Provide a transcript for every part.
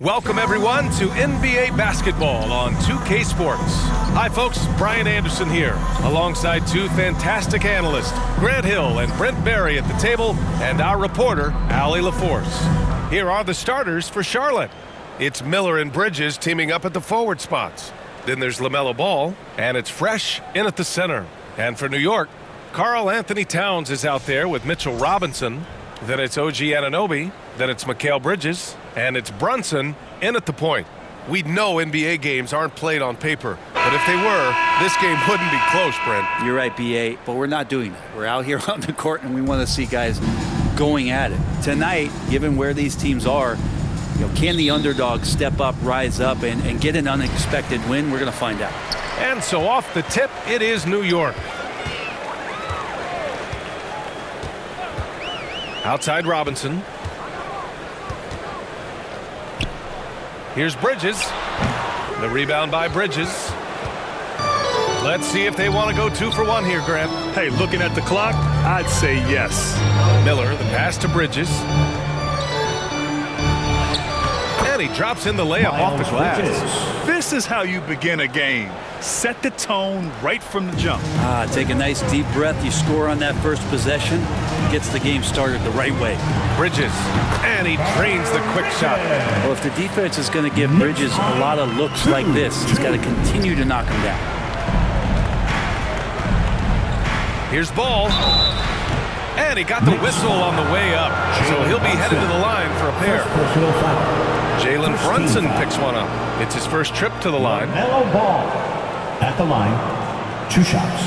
Welcome, everyone, to NBA basketball on 2K Sports. Hi, folks. Brian Anderson here, alongside two fantastic analysts, Grant Hill and Brent Barry at the table, and our reporter, Allie LaForce. Here are the starters for Charlotte. It's Miller and Bridges teaming up at the forward spots. Then there's LaMelo Ball, and it's Fresh in at the center. And for New York, Karl Anthony Towns is out there with Mitchell Robinson. Then it's OG Anunoby. Then it's Mikal Bridges. And it's Brunson in at the point. We know NBA games aren't played on paper, but if they were, this game wouldn't be close, Brent. You're right, BA, but we're not doing that. We're out here on the court, and we want to see guys going at it. Tonight, given where these teams are, can the underdog step up, rise up, and get an unexpected win? We're going to find out. And so off the tip, it is New York. Outside Robinson. Here's Bridges. The rebound by Bridges. Let's see if they want to go 2 for 1 here, Grant. Hey, looking at the clock, I'd say yes. Miller, the pass to Bridges. And he drops in the layup off the glass. This is how you begin a game. Set the tone right from the jump. Take a nice deep breath. You score on that first possession. Gets the game started the right way. Bridges, and he drains the quick shot. Well, if the defense is going to give Bridges a lot of looks like this, he's got to continue to knock him down. Here's Ball. And he got the whistle on the way up, so he'll be headed to the line for a pair. Jalen Brunson picks one up. It's his first trip to the line. LaMelo Ball at the line, 2 shots.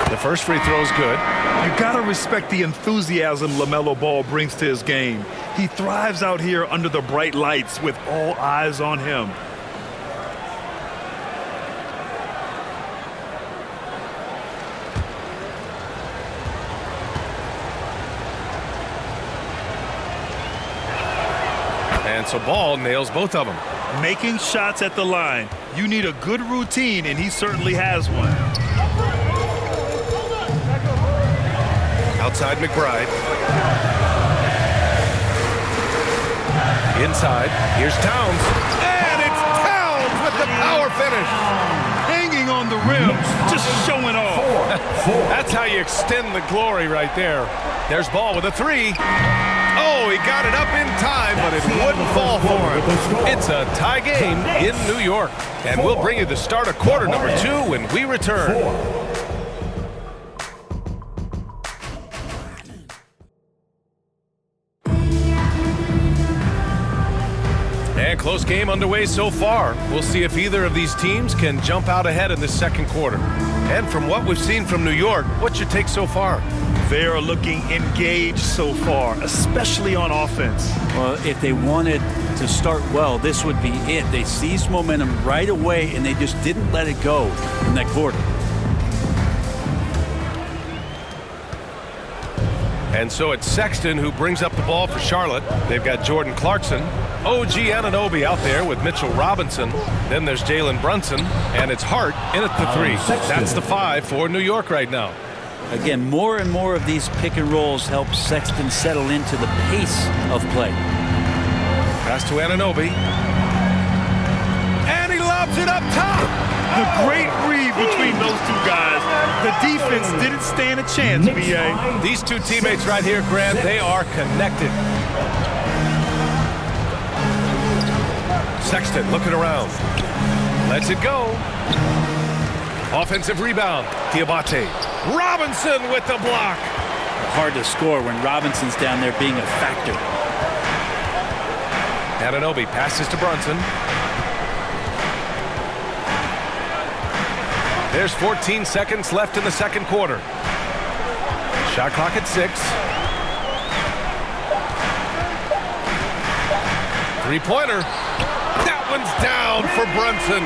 The first free throw is good. You got to respect the enthusiasm LaMelo Ball brings to his game. He thrives out here under the bright lights with all eyes on him. And so Ball nails both of them. Making shots at the line. You need a good routine, and he certainly has one. Outside McBride. Inside, here's Towns. And it's Towns with the power finish. Hanging on the rim, just showing off. That's how you extend the glory right there. There's Ball with a 3. Oh, he got it up in time, but it wouldn't fall for him. It's a tie game in New York. And we'll bring you the start of quarter number 2 when we return. And close game underway so far. We'll see if either of these teams can jump out ahead in the second quarter. And from what we've seen from New York, what's your take so far? They are looking engaged so far, especially on offense. Well, if they wanted to start well, this would be it. They seized momentum right away, and they just didn't let it go in that quarter. And so it's Sexton who brings up the ball for Charlotte. They've got Jordan Clarkson. OG Anunoby out there with Mitchell Robinson. Then there's Jalen Brunson. And it's Hart in at the 3. That's the 5 for New York right now. Again, more and more of these pick and rolls help Sexton settle into the pace of play. Pass to Anunoby. And he lobs it up top. The great read between those two guys. The defense didn't stand a chance, BA. These two teammates right here, Grant, they are connected. Sexton looking around. Lets it go. Offensive rebound. Diabate. Robinson with the block. Hard to score when Robinson's down there being a factor. Anunoby passes to Brunson. There's 14 seconds left in the second quarter. Shot clock at 6. Three-pointer. That one's down for Brunson.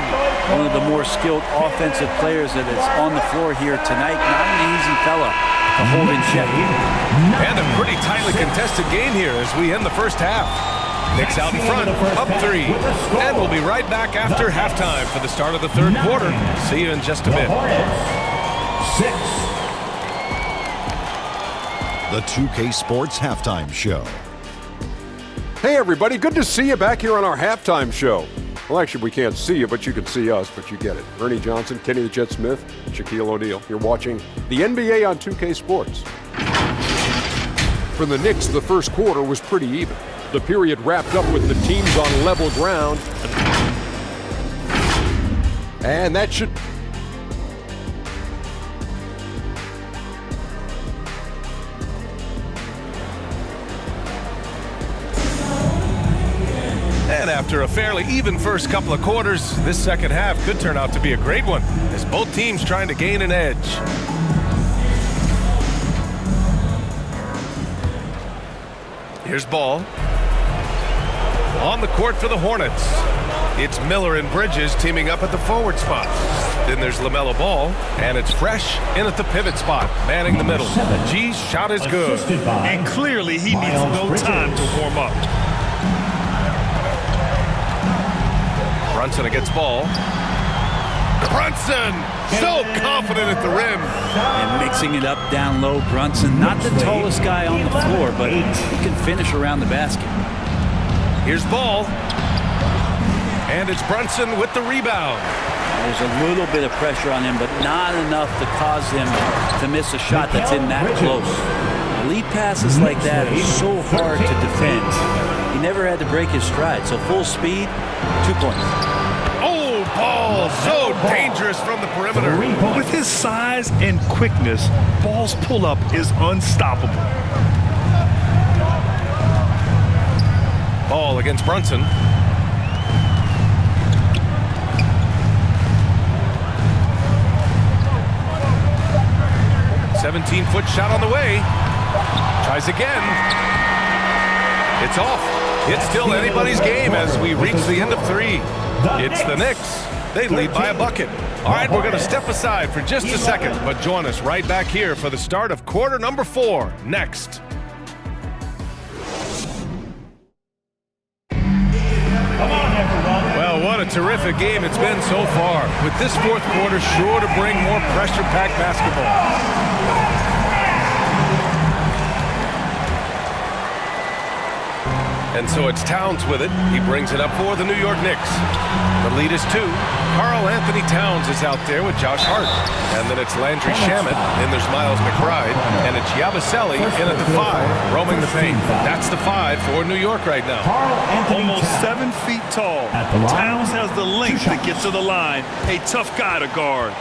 One of the more skilled offensive players that is on the floor here tonight. Not an easy fella to hold in check. And a pretty tightly contested game here as we end the first half. Knicks out in front, up 3. And we'll be right back after halftime for the start of the third quarter. See you in just a bit. The 2K Sports Halftime Show. Hey everybody, good to see you back here on our halftime show. Well, actually, we can't see you, but you can see us, but you get it. Ernie Johnson, Kenny the Jet Smith, Shaquille O'Neal. You're watching the NBA on 2K Sports. For the Knicks, the first quarter was pretty even. The period wrapped up with the teams on level ground. And that should... And after a fairly even first couple of quarters, this second half could turn out to be a great one, as both teams trying to gain an edge. Here's Ball. On the court for the Hornets. It's Miller and Bridges teaming up at the forward spot. Then there's LaMelo Ball, and it's Fresh in at the pivot spot, manning the middle. G's shot is good. And clearly he needs no time to warm up. Brunson against Ball. Brunson, so confident at the rim. And mixing it up down low, Brunson, not the tallest guy on the floor, but he can finish around the basket. Here's Ball. And it's Brunson with the rebound. There's a little bit of pressure on him, but not enough to cause him to miss a shot that's in that close. Lead passes like that are so hard to defend. He never had to break his stride, so full speed, 2 points. Oh, Ball, so dangerous from the perimeter. With his size and quickness, Ball's pull-up is unstoppable. Ball against Brunson. "17-foot shot on the way. Tries again. It's off. It's still anybody's game as we reach the end of 3. It's the Knicks. They lead by a bucket. All right, we're going to step aside for just a second, but join us right back here for the start of quarter number 4 next. Well, what a terrific game it's been so far, with this fourth quarter sure to bring more pressure-packed basketball. And so it's Towns with it. He brings it up for the New York Knicks. The lead is 2. Karl Anthony Towns is out there with Josh Hart. And then it's Landry Shamet. Then there's Miles McBride. And it's Yabusele in at the 5, roaming the paint. That's the 5 for New York right now. Almost 7 feet tall. Towns has the length to get to the line. A tough guy to guard.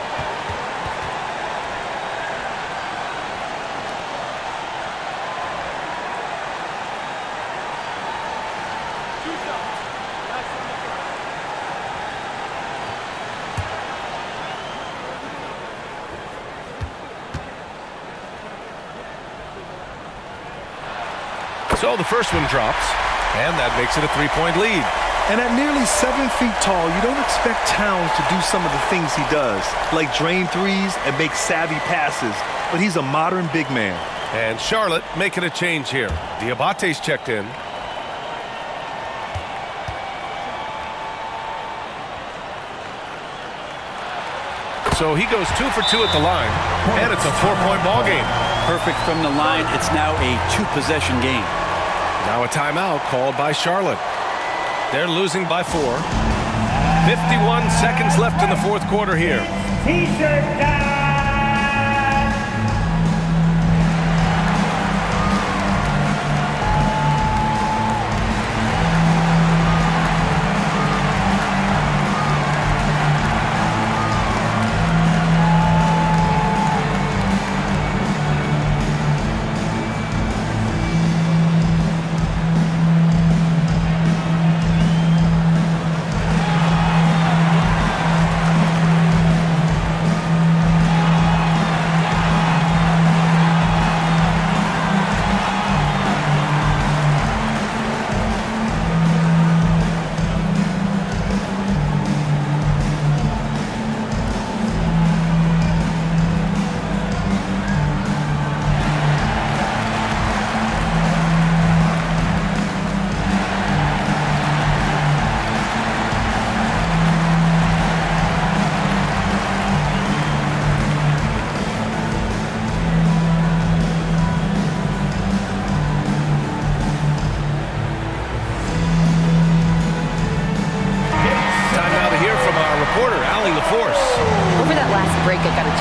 So the first one drops, and that makes it a 3-point lead. And at nearly 7 feet tall, you don't expect Towns to do some of the things he does, like drain threes and make savvy passes, but he's a modern big man. And Charlotte making a change here. Diabate's checked in. So he goes 2 for 2 at the line, and it's a 4-point ball game. Perfect from the line. It's now a 2-possession game. Now a timeout called by Charlotte. They're losing by 4. 51 seconds left in the fourth quarter here. T-shirt down!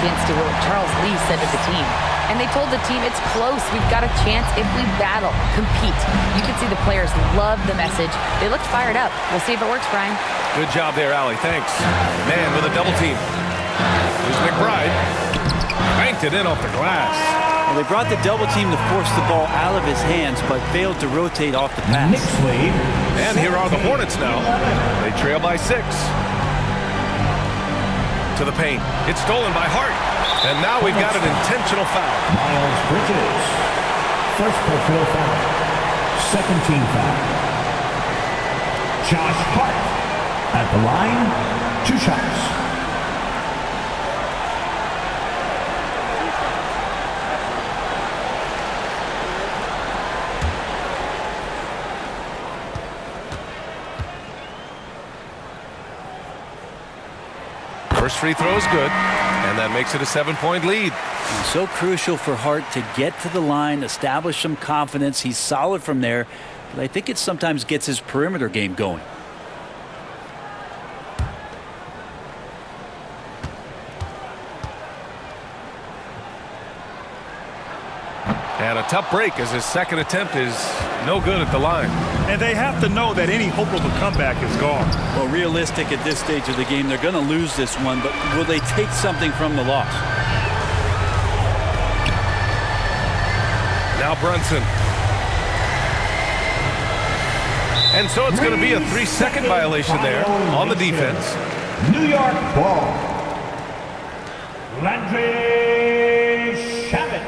chance to what Charles Lee said to the team. And they told the team, it's close. We've got a chance if we battle, compete. You can see the players love the message. They looked fired up. We'll see if it works, Brian. Good job there, Allie. Thanks. Man with a double team. Here's McBride. Banked it in off the glass. Well, they brought the double team to force the ball out of his hands, but failed to rotate off the pass. Knicks lead. And here are the Hornets now. They trail by 6. To the paint. It's stolen by Hart. And now we've got an intentional foul. Mikal Bridges. First personal foul. Second team foul. Josh Hart. At the line, 2 shots. First free throw is good, and that makes it a 7-point lead. And so crucial for Hart to get to the line, establish some confidence. He's solid from there, but I think it sometimes gets his perimeter game going. And a tough break as his second attempt is no good at the line. And they have to know that any hope of a comeback is gone. Well, realistic at this stage of the game, they're going to lose this one, but will they take something from the loss? Now Brunson. And so it's going to be a 3-second violation there on the defense. New York ball. Landry Shamet.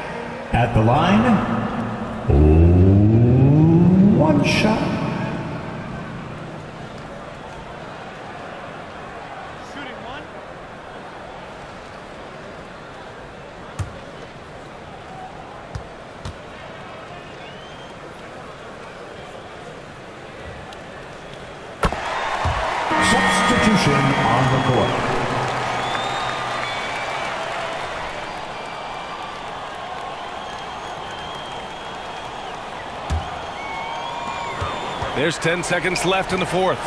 At the line, 1 shot. Shooting 1. Substitution on the court. There's 10 seconds left in the 4th.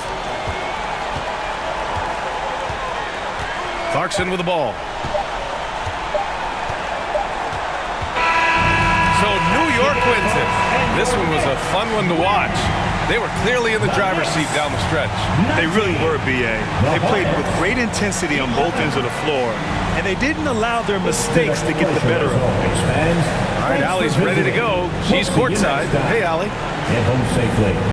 Clarkson with the ball. So New York wins it. This one was a fun one to watch. They were clearly in the driver's seat down the stretch. They really were, B.A. They played with great intensity on both ends of the floor, and they didn't allow their mistakes to get the better of them. All right, Allie's ready to go. She's courtside. Hey, Allie. Get home safely.